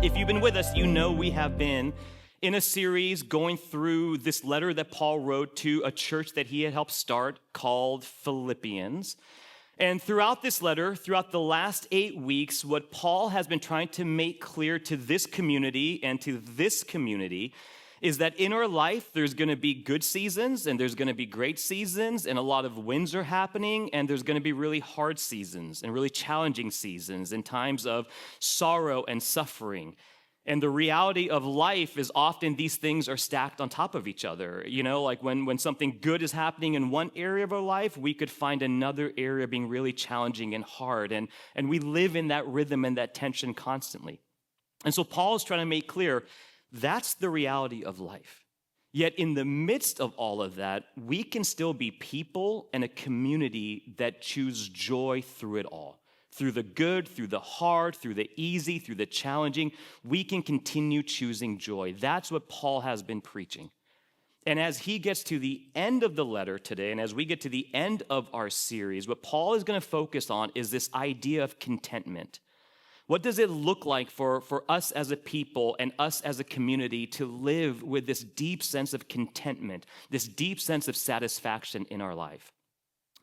If you've been with us, you know we have been in a series going through this letter that Paul wrote to a church that he had helped start called Philippians. And throughout this letter, throughout the last 8 weeks, what Paul has been trying to make clear to this community and to this community is that in our life, there's going to be good seasons and there's going to be great seasons and a lot of wins are happening, and there's going to be really hard seasons and really challenging seasons and times of sorrow and suffering. And the reality of life is often these things are stacked on top of each other. You know, like when something good is happening in one area of our life, we could find another area being really challenging and hard. And we live in that rhythm and that tension constantly. And so Paul is trying to make clear that's the reality of life. Yet in the midst of all of that, we can still be people and a community that choose joy through it all. Through the good, through the hard, through the easy, through the challenging, we can continue choosing joy. That's what Paul has been preaching. And as he gets to the end of the letter today, and as we get to the end of our series, what Paul is going to focus on is this idea of contentment. What does it look like for us as a people and us as a community to live with this deep sense of contentment, this deep sense of satisfaction in our life?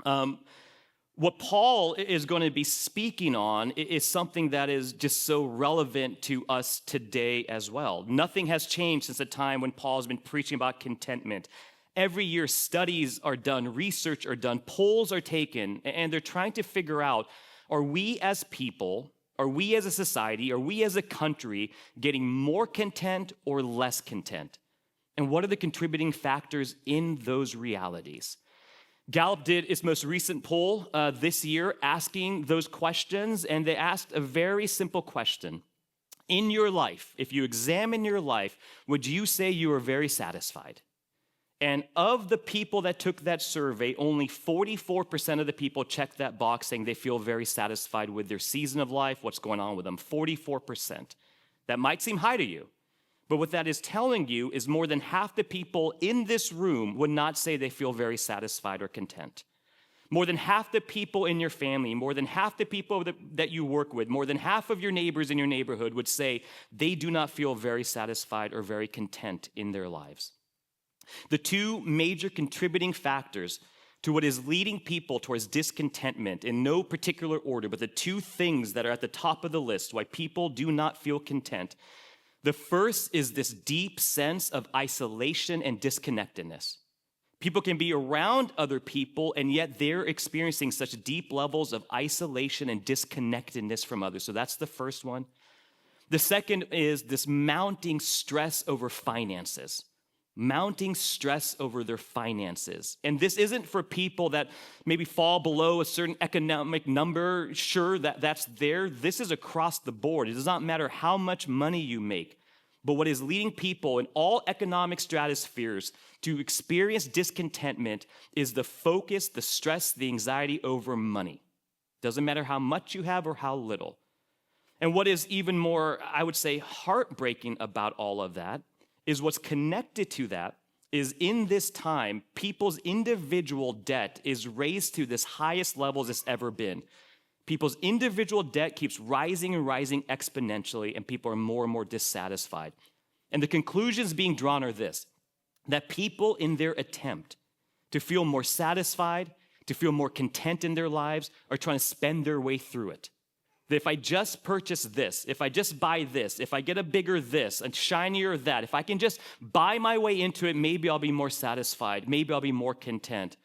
What Paul is going to be speaking on is something that is just so relevant to us today as well. Nothing has changed since the time when Paul has been preaching about contentment. Every year, studies are done, research are done, polls are taken, and they're trying to figure out, are we as people, are we as a society, are we as a country getting more content or less content? And what are the contributing factors in those realities? Gallup did its most recent poll this year asking those questions, and they asked a very simple question. In your life, if you examine your life, would you say you are very satisfied? And of the people that took that survey, only 44% of the people checked that box saying they feel very satisfied with their season of life, what's going on with them, 44%. That might seem high to you. But what that is telling you is more than half the people in this room would not say they feel very satisfied or content. More than half the people in your family, more than half the people that you work with, more than half of your neighbors in your neighborhood would say they do not feel very satisfied or very content in their lives. The two major contributing factors to what is leading people towards discontentment, in no particular order, but the two things that are at the top of the list why people do not feel content. The first is this deep sense of isolation and disconnectedness. People can be around other people, and yet they're experiencing such deep levels of isolation and disconnectedness from others. So that's the first one. The second is this mounting stress over finances. Mounting stress over their finances. And this isn't for people that maybe fall below a certain economic number. Sure, that's there. This is across the board. It does not matter how much money you make. But what is leading people in all economic stratospheres to experience discontentment is the focus, the stress, the anxiety over money. Doesn't matter how much you have or how little. And what is even more, I would say, heartbreaking about all of that is what's connected to that is in this time, people's individual debt is raised to this highest levels it's ever been. People's individual debt keeps rising and rising exponentially, and people are more and more dissatisfied. And the conclusions being drawn are this, that people in their attempt to feel more satisfied, to feel more content in their lives, are trying to spend their way through it. That if I just purchase this, if I just buy this, if I get a bigger this, a shinier that, if I can just buy my way into it, maybe I'll be more satisfied, maybe I'll be more content.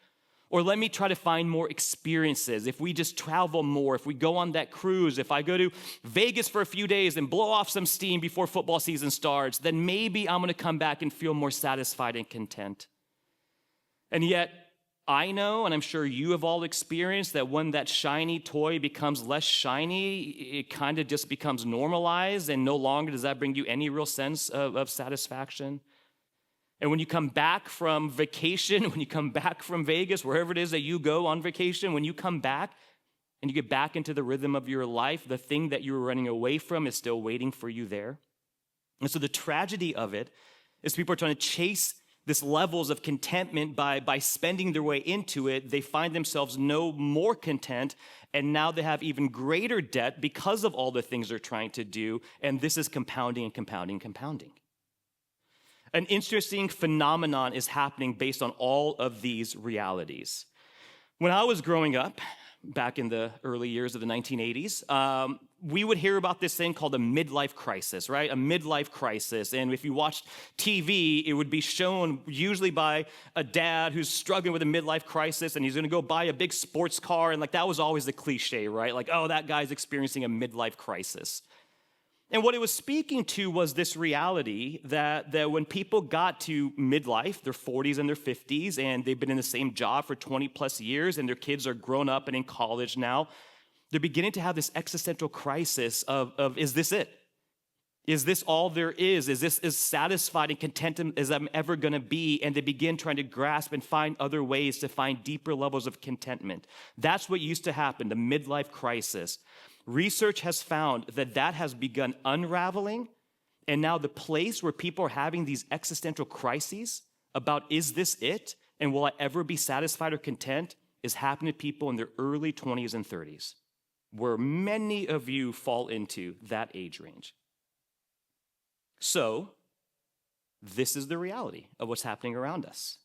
Or let me try to find more experiences. If we just travel more, if we go on that cruise, if I go to Vegas for a few days and blow off some steam before football season starts, then maybe I'm going to come back and feel more satisfied and content. And yet, I know, and I'm sure you have all experienced, that when that shiny toy becomes less shiny, it kind of just becomes normalized, and no longer does that bring you any real sense of satisfaction. And when you come back from vacation, when you come back from Vegas, wherever it is that you go on vacation, when you come back and you get back into the rhythm of your life, the thing that you were running away from is still waiting for you there. And so the tragedy of it is people are trying to chase this levels of contentment by spending their way into it, they find themselves no more content, and now they have even greater debt because of all the things they're trying to do, and this is compounding and compounding and compounding. An interesting phenomenon is happening based on all of these realities. When I was growing up, back in the early years of the 1980s, we would hear about this thing called a midlife crisis, right? A midlife crisis. And if you watched TV, it would be shown usually by a dad who's struggling with a midlife crisis and he's going to go buy a big sports car. And like that was always the cliche, right? Like, oh, that guy's experiencing a midlife crisis. And what it was speaking to was this reality that when people got to midlife, their 40s and their 50s, and they've been in the same job for 20 plus years, and their kids are grown up and in college now, they're beginning to have this existential crisis of is this it? Is this all there is? Is this as satisfied and content as I'm ever going to be? And they begin trying to grasp and find other ways to find deeper levels of contentment. That's what used to happen, the midlife crisis. Research has found that has begun unraveling, and now the place where people are having these existential crises about is this it, and will I ever be satisfied or content, is happening to people in their early 20s and 30s, where many of you fall into that age range. So, this is the reality of what's happening around us.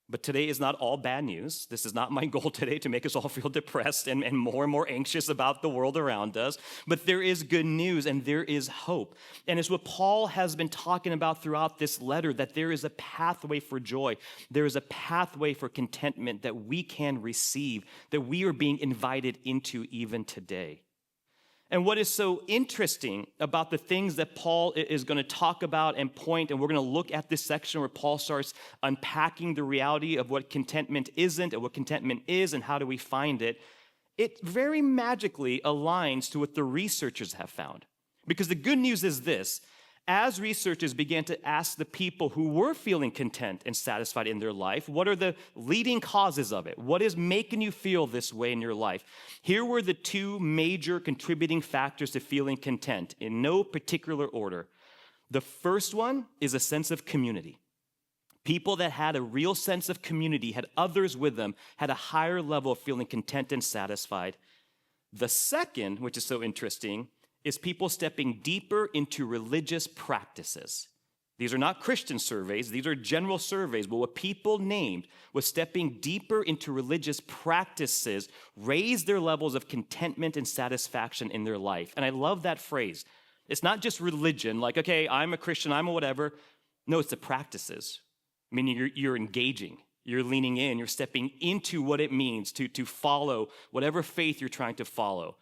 But today is not all bad news. This is not my goal today to make us all feel depressed and more anxious about the world around us. But there is good news and there is hope. And it's what Paul has been talking about throughout this letter, that there is a pathway for joy. There is a pathway for contentment that we can receive, that we are being invited into even today. And what is so interesting about the things that Paul is going to talk about and point, and we're going to look at this section where Paul starts unpacking the reality of what contentment isn't and what contentment is and how do we find it, it very magically aligns to what the researchers have found. Because the good news is this: as researchers began to ask the people who were feeling content and satisfied in their life, what are the leading causes of it? What is making you feel this way in your life? Here were the two major contributing factors to feeling content in no particular order. The first one is a sense of community. People that had a real sense of community, had others with them, had a higher level of feeling content and satisfied. The second, which is so interesting, is people stepping deeper into religious practices. These are not Christian surveys, these are general surveys, but what people named was stepping deeper into religious practices, raise their levels of contentment and satisfaction in their life. And I love that phrase. It's not just religion, like, okay, I'm a Christian, I'm a whatever. No, it's the practices, meaning you're engaging, you're leaning in, you're stepping into what it means to follow whatever faith you're trying to follow.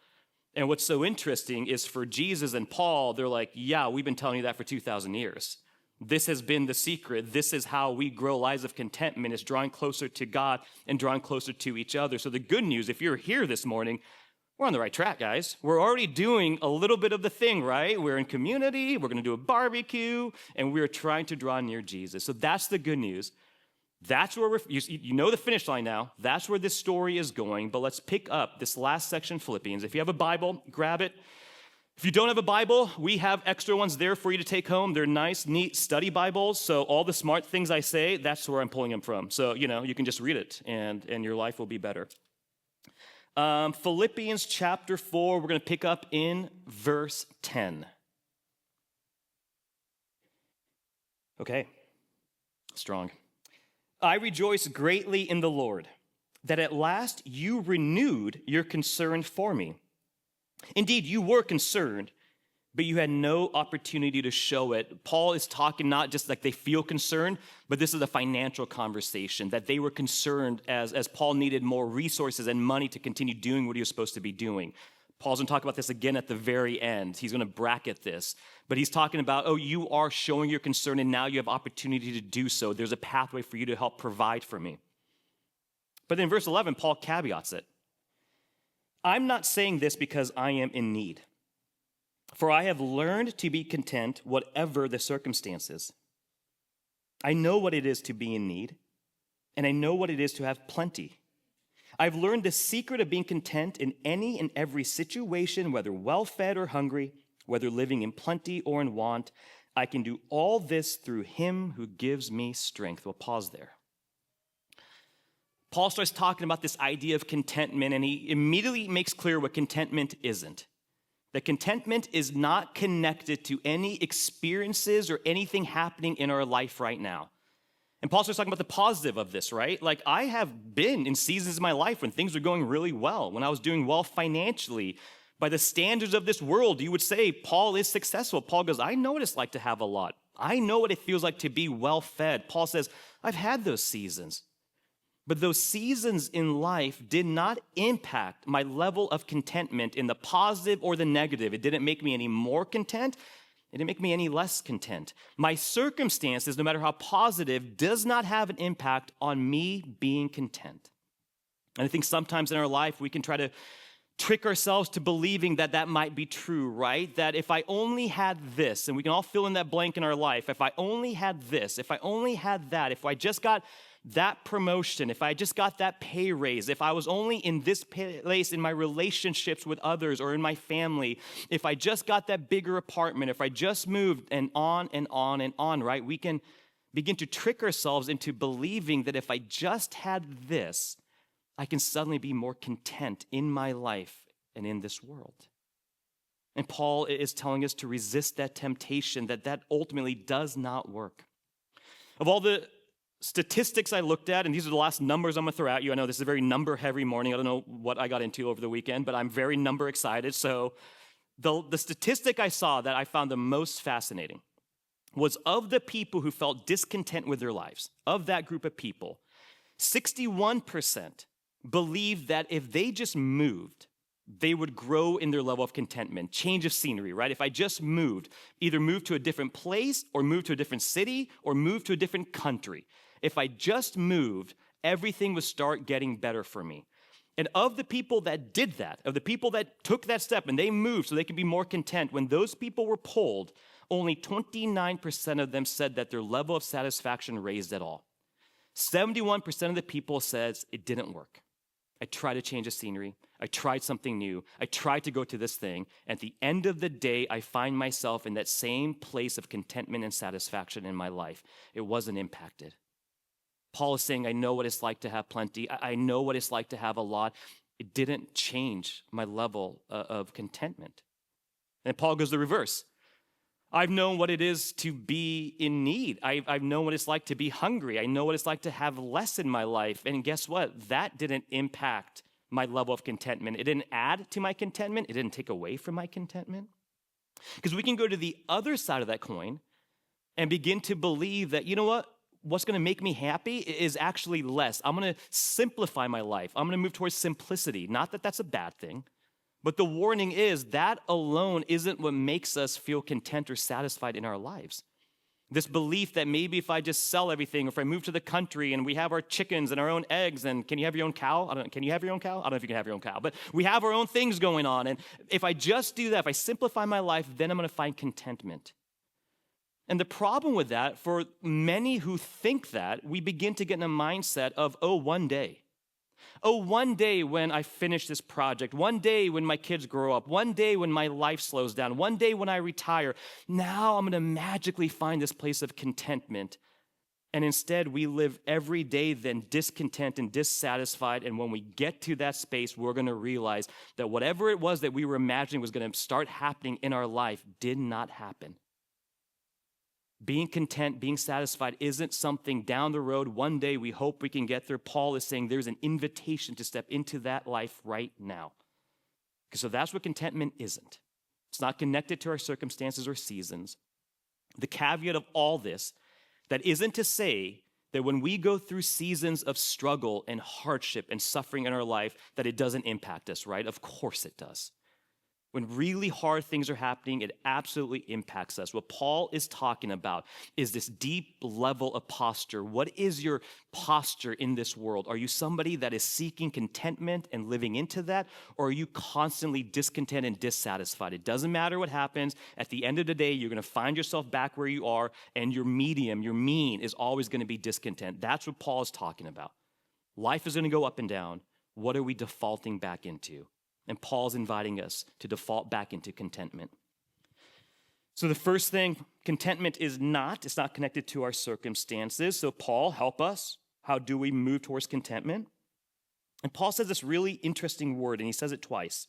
And what's so interesting is for Jesus and Paul, they're like, yeah, we've been telling you that for 2,000 years. This has been the secret. This is how we grow lives of contentment, is drawing closer to God and drawing closer to each other. So the good news, if you're here this morning, we're on the right track, guys. We're already doing a little bit of the thing, right? We're in community, we're going to do a barbecue, and we're trying to draw near Jesus. So that's the good news. That's where you know the finish line now. That's where this story is going. But let's pick up this last section, Philippians. If you have a Bible, grab it. If you don't have a Bible, we have extra ones there for you to take home. They're nice, neat study Bibles. So all the smart things I say, that's where I'm pulling them from. So, you can just read it and your life will be better. Philippians chapter 4, we're going to pick up in verse 10. Okay, strong. I rejoice greatly in the Lord that at last you renewed your concern for me. Indeed, you were concerned, but you had no opportunity to show it. Paul is talking not just like they feel concerned, but this is a financial conversation, that they were concerned as Paul needed more resources and money to continue doing what he was supposed to be doing. Paul's going to talk about this again at the very end. He's going to bracket this. But he's talking about, you are showing your concern, and now you have opportunity to do so. There's a pathway for you to help provide for me. But in verse 11, Paul caveats it. I'm not saying this because I am in need, for I have learned to be content whatever the circumstances. I know what it is to be in need, and I know what it is to have plenty. I've learned the secret of being content in any and every situation, whether well-fed or hungry, whether living in plenty or in want. I can do all this through him who gives me strength. We'll pause there. Paul starts talking about this idea of contentment, and he immediately makes clear what contentment isn't. That contentment is not connected to any experiences or anything happening in our life right now. And Paul starts talking about the positive of this, right? Like, I have been in seasons of my life when things were going really well, when I was doing well financially. By the standards of this world, you would say Paul is successful. Paul goes, I know what it's like to have a lot. I know what it feels like to be well-fed. Paul says, I've had those seasons. But those seasons in life did not impact my level of contentment in the positive or the negative. It didn't make me any more content. It didn't make me any less content. My circumstances, no matter how positive, does not have an impact on me being content. And I think sometimes in our life, we can try to trick ourselves to believing that that might be true, right? That if I only had this, and we can all fill in that blank in our life, if I only had this, if I only had that, if I just got that promotion, if I just got that pay raise, if I was only in this place in my relationships with others or in my family, if I just got that bigger apartment, if I just moved, and on and on and on, right? We can begin to trick ourselves into believing that if I just had this, I can suddenly be more content in my life and in this world. And Paul is telling us to resist that temptation, that ultimately does not work. Of all the statistics I looked at, and these are the last numbers I'm going to throw at you. I know this is a very number-heavy morning. I don't know what I got into over the weekend, but I'm very number-excited. So the statistic I saw that I found the most fascinating was of the people who felt discontent with their lives, of that group of people, 61% believed that if they just moved, they would grow in their level of contentment, change of scenery, right? If I just moved, either move to a different place or move to a different city or move to a different country. If I just moved, everything would start getting better for me. And of the people that did that, of the people that took that step and they moved so they could be more content, when those people were polled, only 29% of them said that their level of satisfaction raised at all. 71% of the people says it didn't work. I tried to change the scenery. I tried something new. I tried to go to this thing. At the end of the day, I find myself in that same place of contentment and satisfaction in my life. It wasn't impacted. Paul is saying, I know what it's like to have plenty. I know what it's like to have a lot. It didn't change my level of contentment. And Paul goes the reverse. I've known what it is to be in need. I've known what it's like to be hungry. I know what it's like to have less in my life. And guess what? That didn't impact my level of contentment. It didn't add to my contentment. It didn't take away from my contentment. Because we can go to the other side of that coin and begin to believe that, you know what? What's going to make me happy is actually less. I'm going to simplify my life. I'm going to move towards simplicity. Not that that's a bad thing. But the warning is that alone isn't what makes us feel content or satisfied in our lives. This belief that maybe if I just sell everything, or if I move to the country and we have our chickens and our own eggs, and can you have your own cow? Can you have your own cow? I don't know if you can have your own cow, but we have our own things going on. And if I just do that, if I simplify my life, then I'm going to find contentment. And the problem with that, for many who think that, we begin to get in a mindset of, oh, one day. Oh, one day when I finish this project, one day when my kids grow up, one day when my life slows down, one day when I retire, now I'm going to magically find this place of contentment. And instead, we live every day then discontent and dissatisfied. And when we get to that space, we're going to realize that whatever it was that we were imagining was going to start happening in our life did not happen. Being content, being satisfied isn't something down the road. One day we hope we can get there. Paul is saying there's an invitation to step into that life right now. So that's what contentment isn't. It's not connected to our circumstances or seasons. The caveat of all this, that isn't to say that when we go through seasons of struggle and hardship and suffering in our life, that it doesn't impact us, right? Of course it does. When really hard things are happening, it absolutely impacts us. What Paul is talking about is this deep level of posture. What is your posture in this world? Are you somebody that is seeking contentment and living into that? Or are you constantly discontent and dissatisfied? It doesn't matter what happens. At the end of the day, you're going to find yourself back where you are, and your medium, your mean, is always going to be discontent. That's what Paul is talking about. Life is going to go up and down. What are we defaulting back into? And Paul's inviting us to default back into contentment. So the first thing, contentment it's not connected to our circumstances. So Paul, help us. How do we move towards contentment? And Paul says this really interesting word, and he says it twice.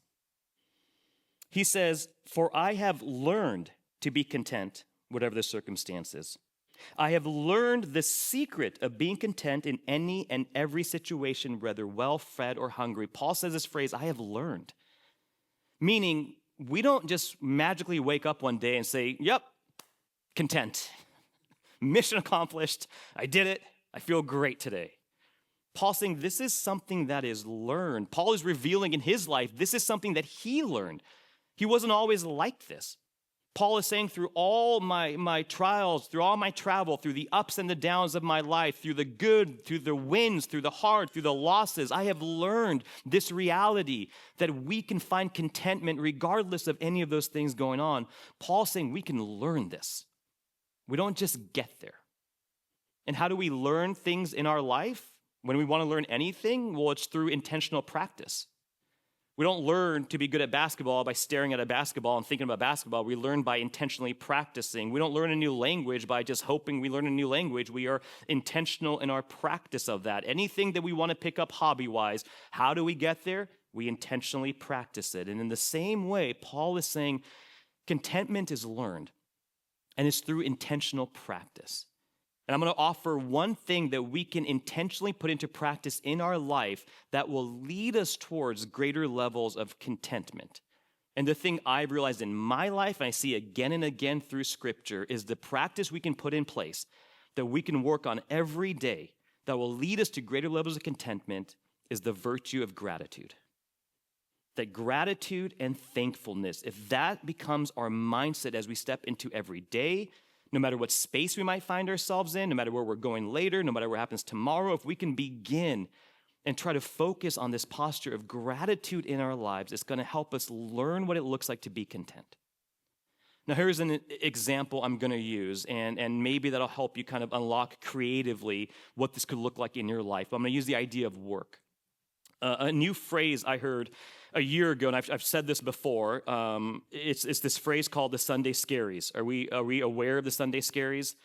He says, "For I have learned to be content, whatever the circumstances. I have learned the secret of being content in any and every situation, whether well-fed or hungry." Paul says this phrase, "I have learned." Meaning, we don't just magically wake up one day and say, "Yep, content. Mission accomplished. I did it. I feel great today." Paul's saying this is something that is learned. Paul is revealing in his life, this is something that he learned. He wasn't always like this. Paul is saying through all my trials, through all my travel, through the ups and the downs of my life, through the good, through the wins, through the hard, through the losses, I have learned this reality that we can find contentment regardless of any of those things going on. Paul's saying we can learn this. We don't just get there. And how do we learn things in our life? When we want to learn anything, well, it's through intentional practice. We don't learn to be good at basketball by staring at a basketball and thinking about basketball. We learn by intentionally practicing. We don't learn a new language by just hoping we learn a new language. We are intentional in our practice of that. Anything that we want to pick up hobby-wise, how do we get there? We intentionally practice it. And in the same way, Paul is saying contentment is learned, and it's through intentional practice. And I'm going to offer one thing that we can intentionally put into practice in our life that will lead us towards greater levels of contentment. And the thing I've realized in my life, and I see again and again through Scripture, is the practice we can put in place that we can work on every day that will lead us to greater levels of contentment is the virtue of gratitude. That gratitude and thankfulness, if that becomes our mindset as we step into every day, no matter what space we might find ourselves in, no matter where we're going later, no matter what happens tomorrow, if we can begin and try to focus on this posture of gratitude in our lives, it's going to help us learn what it looks like to be content. Now, here's an example I'm going to use, and maybe that'll help you kind of unlock creatively what this could look like in your life. I'm going to use the idea of work. A new phrase I heard a year ago, and I've said this before, it's this phrase called the Sunday scaries. Are we aware of the Sunday scaries?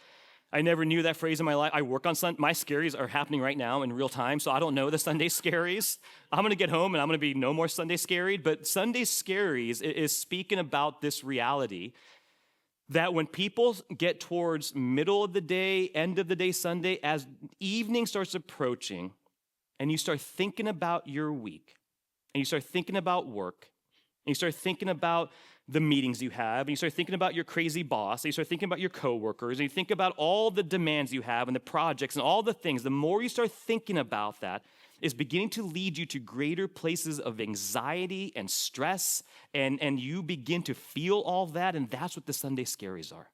I never knew that phrase in my life. I work on my scaries are happening right now in real time, so I don't know the Sunday scaries. I'm going to get home and I'm going to be no more Sunday scaried, but Sunday scaries is speaking about this reality that when people get towards middle of the day, end of the day Sunday, as evening starts approaching, and you start thinking about your week, and you start thinking about work, and you start thinking about the meetings you have, and you start thinking about your crazy boss, and you start thinking about your coworkers, and you think about all the demands you have and the projects and all the things, the more you start thinking about that, is beginning to lead you to greater places of anxiety and stress, and you begin to feel all that, and that's what the Sunday scaries are.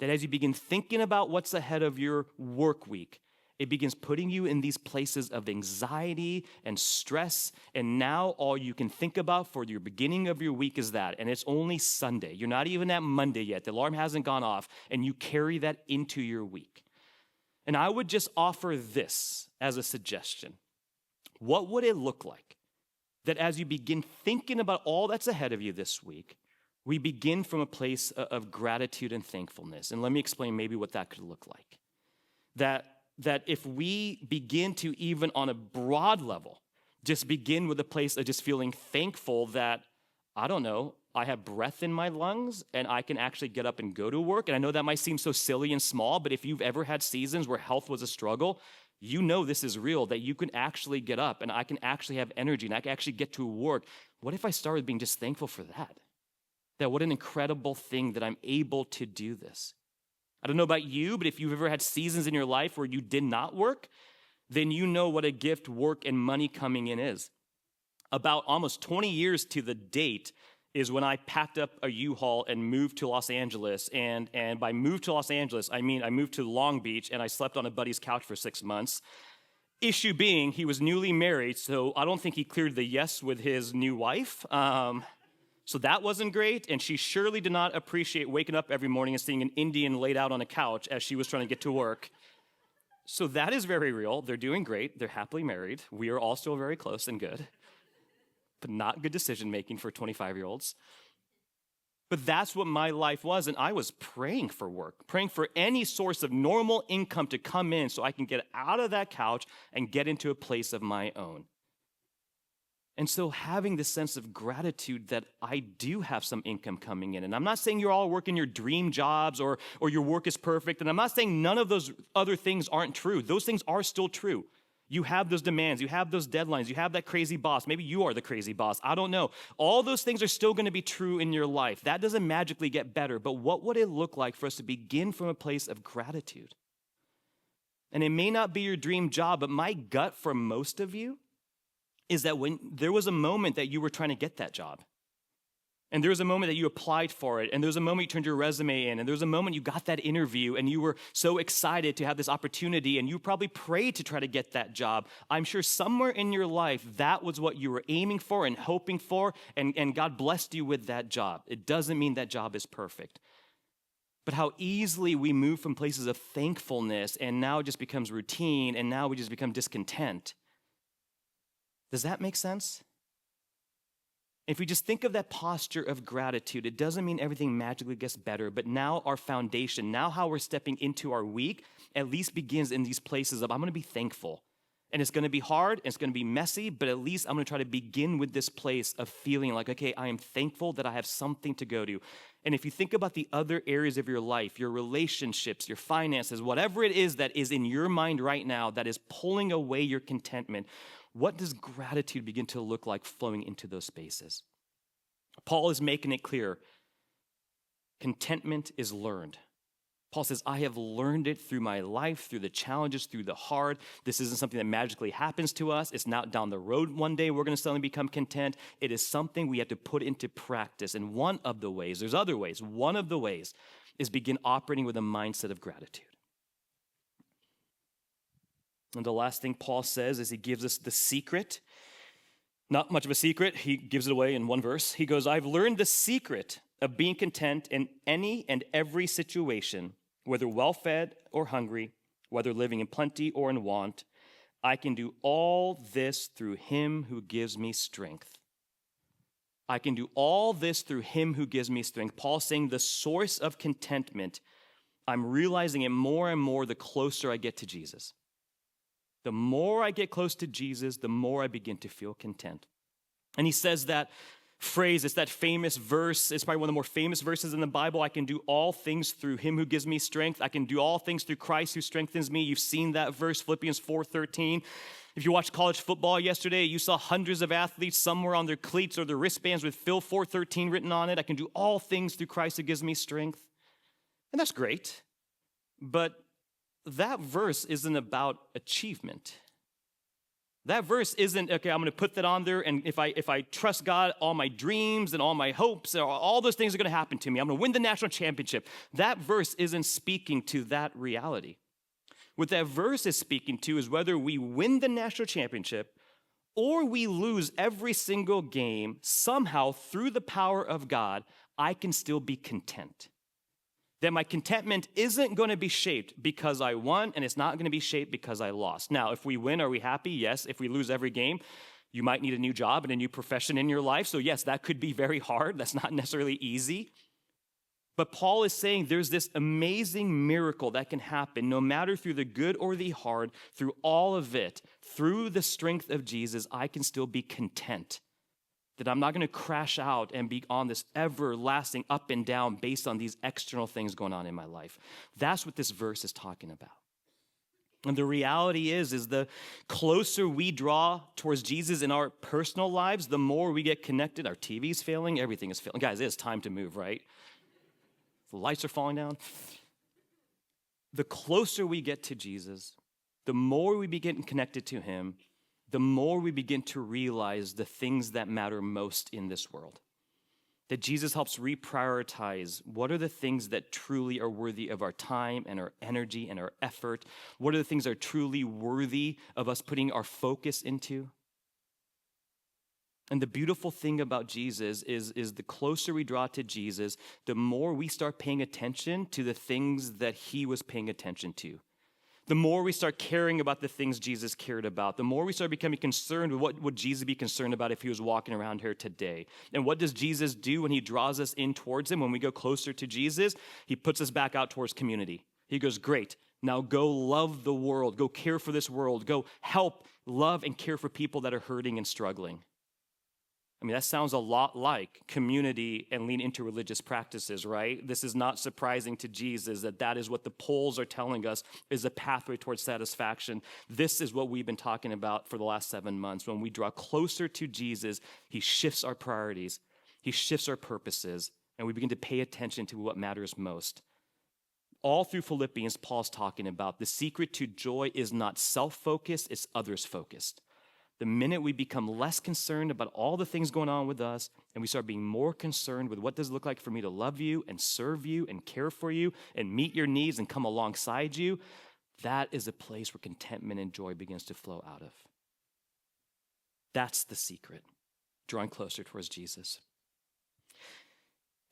That as you begin thinking about what's ahead of your work week, it begins putting you in these places of anxiety and stress, and now all you can think about for your beginning of your week is that, and it's only Sunday. You're not even at Monday yet. The alarm hasn't gone off, and you carry that into your week. And I would just offer this as a suggestion. What would it look like that as you begin thinking about all that's ahead of you this week, we begin from a place of gratitude and thankfulness? And let me explain maybe what that could look like. That if we begin to, even on a broad level, just begin with a place of just feeling thankful that, I don't know, I have breath in my lungs and I can actually get up and go to work. And I know that might seem so silly and small, but if you've ever had seasons where health was a struggle, you know this is real, that you can actually get up and I can actually have energy and I can actually get to work. What if I started being just thankful for that? That what an incredible thing that I'm able to do this. I don't know about you, but if you've ever had seasons in your life where you did not work, then you know what a gift work and money coming in is. About almost 20 years to the date is when I packed up a U-Haul and moved to Los Angeles. And by moved to Los Angeles, I mean I moved to Long Beach and I slept on a buddy's couch for 6 months. Issue being, he was newly married, so I don't think he cleared the yes with his new wife. So that wasn't great, and she surely did not appreciate waking up every morning and seeing an Indian laid out on a couch as she was trying to get to work. So that is very real. They're doing great. They're happily married. We are all still very close and good, but not good decision-making for 25-year-olds. But that's what my life was, and I was praying for work, praying for any source of normal income to come in so I can get out of that couch and get into a place of my own. And so having this sense of gratitude that I do have some income coming in, and I'm not saying you're all working your dream jobs or your work is perfect, and I'm not saying none of those other things aren't true. Those things are still true. You have those demands, you have those deadlines, you have that crazy boss. Maybe you are the crazy boss. I don't know. All those things are still going to be true in your life. That doesn't magically get better, but what would it look like for us to begin from a place of gratitude? And it may not be your dream job, but my gut for most of you is that when there was a moment that you were trying to get that job, and there was a moment that you applied for it, and there was a moment you turned your resume in, and there was a moment you got that interview, and you were so excited to have this opportunity, and you probably prayed to try to get that job. I'm sure somewhere in your life, that was what you were aiming for and hoping for, and God blessed you with that job. It doesn't mean that job is perfect. But how easily we move from places of thankfulness, and now it just becomes routine, and now we just become discontent. Does that make sense? If we just think of that posture of gratitude, it doesn't mean everything magically gets better, but now our foundation, now how we're stepping into our week, at least begins in these places of I'm going to be thankful. And it's going to be hard, and it's going to be messy, but at least I'm going to try to begin with this place of feeling like, okay, I am thankful that I have something to go to. And if you think about the other areas of your life, your relationships, your finances, whatever it is that is in your mind right now that is pulling away your contentment, what does gratitude begin to look like flowing into those spaces? Paul is making it clear. Contentment is learned. Paul says, I have learned it through my life, through the challenges, through the hard. This isn't something that magically happens to us. It's not down the road one day we're going to suddenly become content. It is something we have to put into practice. And one of the ways, there's other ways, one of the ways is begin operating with a mindset of gratitude. And the last thing Paul says is he gives us the secret. Not much of a secret. He gives it away in one verse. He goes, I've learned the secret of being content in any and every situation, whether well-fed or hungry, whether living in plenty or in want. I can do all this through him who gives me strength. I can do all this through him who gives me strength. Paul's saying the source of contentment, I'm realizing it more and more the closer I get to Jesus. The more I get close to Jesus, the more I begin to feel content. And he says that phrase, it's that famous verse, it's probably one of the more famous verses in the Bible. I can do all things through him who gives me strength. I can do all things through Christ who strengthens me. You've seen that verse, Philippians 4:13. If you watched college football yesterday, you saw hundreds of athletes somewhere on their cleats or their wristbands with Phil 4:13 written on it. I can do all things through Christ who gives me strength. And that's great. But that verse isn't about achievement. That verse isn't, okay, I'm going to put that on there, and if I trust God, all my dreams and all my hopes, all those things are going to happen to me. I'm going to win the national championship. That verse isn't speaking to that reality. What that verse is speaking to is whether we win the national championship or we lose every single game, somehow through the power of God, I can still be content. That my contentment isn't going to be shaped because I won, and it's not going to be shaped because I lost. Now, if we win, are we happy? Yes. If we lose every game, you might need a new job and a new profession in your life. So yes, that could be very hard. That's not necessarily easy. But Paul is saying there's this amazing miracle that can happen no matter through the good or the hard, through all of it, through the strength of Jesus, I can still be content. That I'm not going to crash out and be on this everlasting up and down based on these external things going on in my life. That's what this verse is talking about. And the reality is the closer we draw towards Jesus in our personal lives, the more we get connected. Our TV's failing, everything is failing. Guys, it's time to move, right? The lights are falling down. The closer we get to Jesus, the more we begin connected to him, the more we begin to realize the things that matter most in this world. That Jesus helps reprioritize what are the things that truly are worthy of our time and our energy and our effort. What are the things that are truly worthy of us putting our focus into? And the beautiful thing about Jesus is the closer we draw to Jesus, the more we start paying attention to the things that he was paying attention to. the more we start caring about the things Jesus cared about, the more we start becoming concerned with what would Jesus be concerned about if he was walking around here today. And what does Jesus do when he draws us in towards him? When we go closer to Jesus, he puts us back out towards community. He goes, great, now go love the world, go care for this world, go help, love, and care for people that are hurting and struggling. I mean, that sounds a lot like community and lean into religious practices, right? This is not surprising to Jesus that is what the polls are telling us is a pathway towards satisfaction. This is what we've been talking about for the last 7 months. When we draw closer to Jesus, he shifts our priorities, he shifts our purposes, and we begin to pay attention to what matters most. All through Philippians, Paul's talking about the secret to joy is not self-focused, it's others-focused. The minute we become less concerned about all the things going on with us and we start being more concerned with what does it look like for me to love you and serve you and care for you and meet your needs and come alongside you, that is a place where contentment and joy begins to flow out of. That's the secret, drawing closer towards Jesus.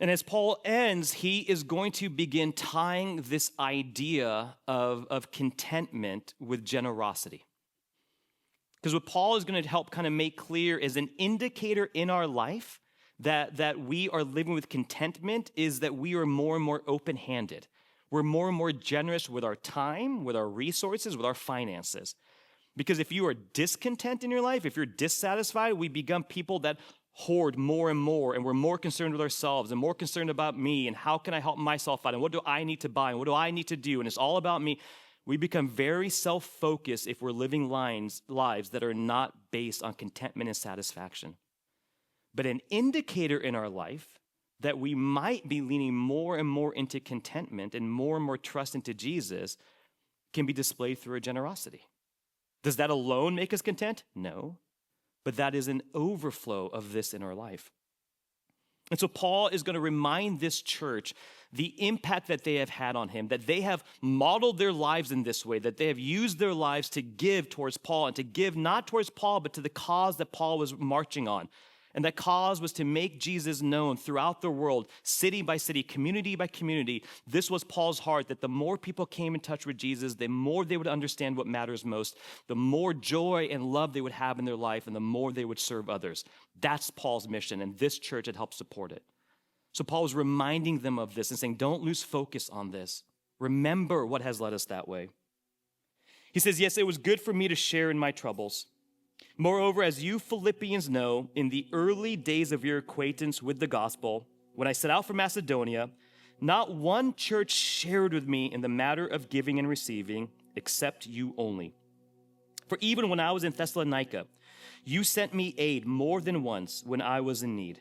And as Paul ends, he is going to begin tying this idea of contentment with generosity. Because what Paul is going to help kind of make clear is an indicator in our life that we are living with contentment is that we are more and more open-handed. We're more and more generous with our time, with our resources, with our finances. Because if you are discontent in your life, if you're dissatisfied, we become people that hoard more and we're more concerned with ourselves and more concerned about me and how can I help myself out and what do I need to buy and what do I need to do and it's all about me. We become very self-focused if we're living lives that are not based on contentment and satisfaction. But an indicator in our life that we might be leaning more and more into contentment and more trust into Jesus can be displayed through our generosity. Does that alone make us content? No. But that is an overflow of this in our life. And so Paul is going to remind this church the impact that they have had on him, that they have modeled their lives in this way, that they have used their lives to give towards Paul and to give not towards Paul, but to the cause that Paul was marching on. And that cause was to make Jesus known throughout the world, city by city, community by community. This was Paul's heart, that the more people came in touch with Jesus, the more they would understand what matters most, the more joy and love they would have in their life, and the more they would serve others. That's Paul's mission, and this church had helped support it. So Paul was reminding them of this and saying, don't lose focus on this. Remember what has led us that way. He says, yes, it was good for me to share in my troubles. Moreover, as you Philippians know, in the early days of your acquaintance with the gospel, when I set out for Macedonia, not one church shared with me in the matter of giving and receiving, except you only. For even when I was in Thessalonica, you sent me aid more than once when I was in need.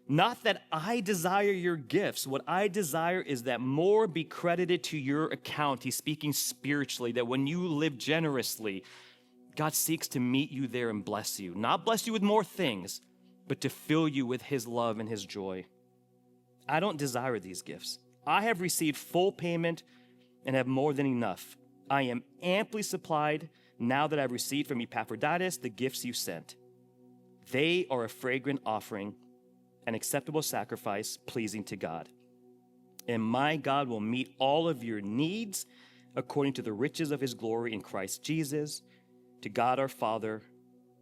Not that I desire your gifts. What I desire is that more be credited to your account. He's speaking spiritually, that when you live generously, God seeks to meet you there and bless you. Not bless you with more things, but to fill you with his love and his joy. I don't desire these gifts. I have received full payment and have more than enough. I am amply supplied now that I've received from Epaphroditus the gifts you sent. They are a fragrant offering, an acceptable sacrifice pleasing to God. And my God will meet all of your needs according to the riches of his glory in Christ Jesus. To God our Father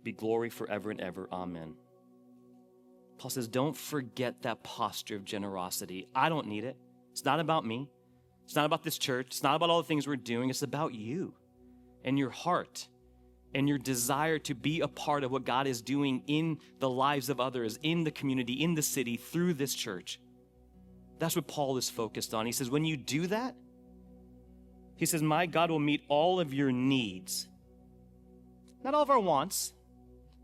be glory forever and ever. Amen. Paul says, don't forget that posture of generosity. I don't need it. It's not about me. It's not about this church. It's not about all the things we're doing. It's about you and your heart and your desire to be a part of what God is doing in the lives of others, in the community, in the city, through this church. That's what Paul is focused on. He says, when you do that, he says, my God will meet all of your needs. Not all of our wants,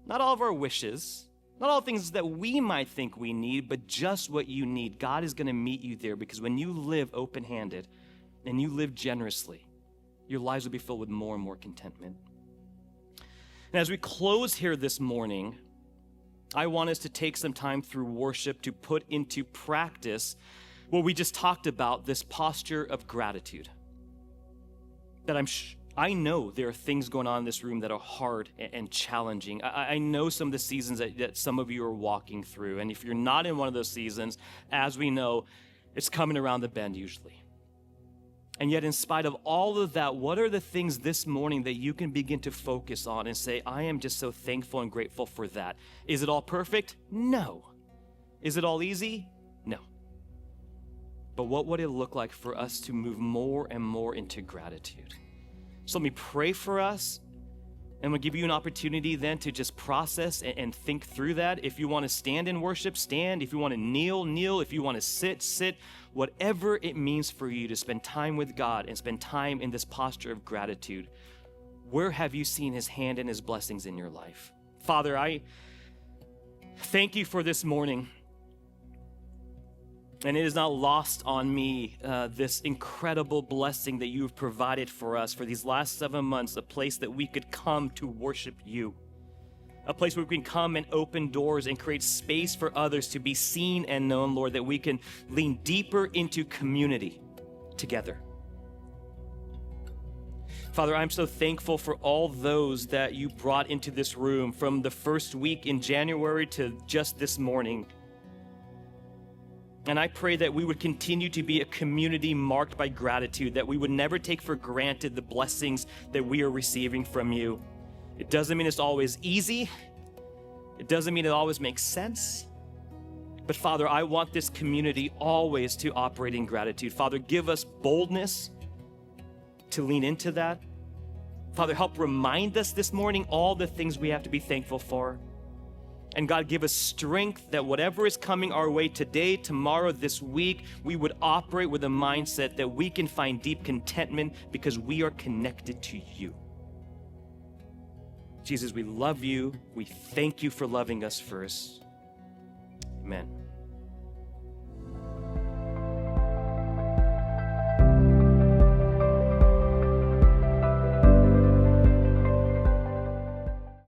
not all of our wishes, not all things that we might think we need, but just what you need. God is going to meet you there because when you live open-handed and you live generously, your lives will be filled with more and more contentment. And as we close here this morning, I want us to take some time through worship to put into practice what we just talked about, this posture of gratitude. That I know there are things going on in this room that are hard and challenging. I know some of the seasons that some of you are walking through. And if you're not in one of those seasons, as we know, it's coming around the bend usually. And yet, in spite of all of that, what are the things this morning that you can begin to focus on and say, I am just so thankful and grateful for that? Is it all perfect? No. Is it all easy? No. But what would it look like for us to move more and more into gratitude? So let me pray for us, and we'll give you an opportunity then to just process and think through that. If you want to stand in worship, stand. If you want to kneel, kneel. If you want to sit, sit. Whatever it means for you to spend time with God and spend time in this posture of gratitude, where have you seen his hand and his blessings in your life? Father, I thank you for this morning. And it is not lost on me, this incredible blessing that you have provided for us for these last 7 months, a place that we could come to worship you, a place where we can come and open doors and create space for others to be seen and known, Lord, that we can lean deeper into community together. Father, I'm so thankful for all those that you brought into this room from the first week in January to just this morning. And I pray that we would continue to be a community marked by gratitude, that we would never take for granted the blessings that we are receiving from you. It doesn't mean it's always easy. It doesn't mean it always makes sense. But Father, I want this community always to operate in gratitude. Father, give us boldness to lean into that. Father, help remind us this morning all the things we have to be thankful for. And God, give us strength that whatever is coming our way today, tomorrow, this week, we would operate with a mindset that we can find deep contentment because we are connected to you. Jesus, we love you. We thank you for loving us first. Amen.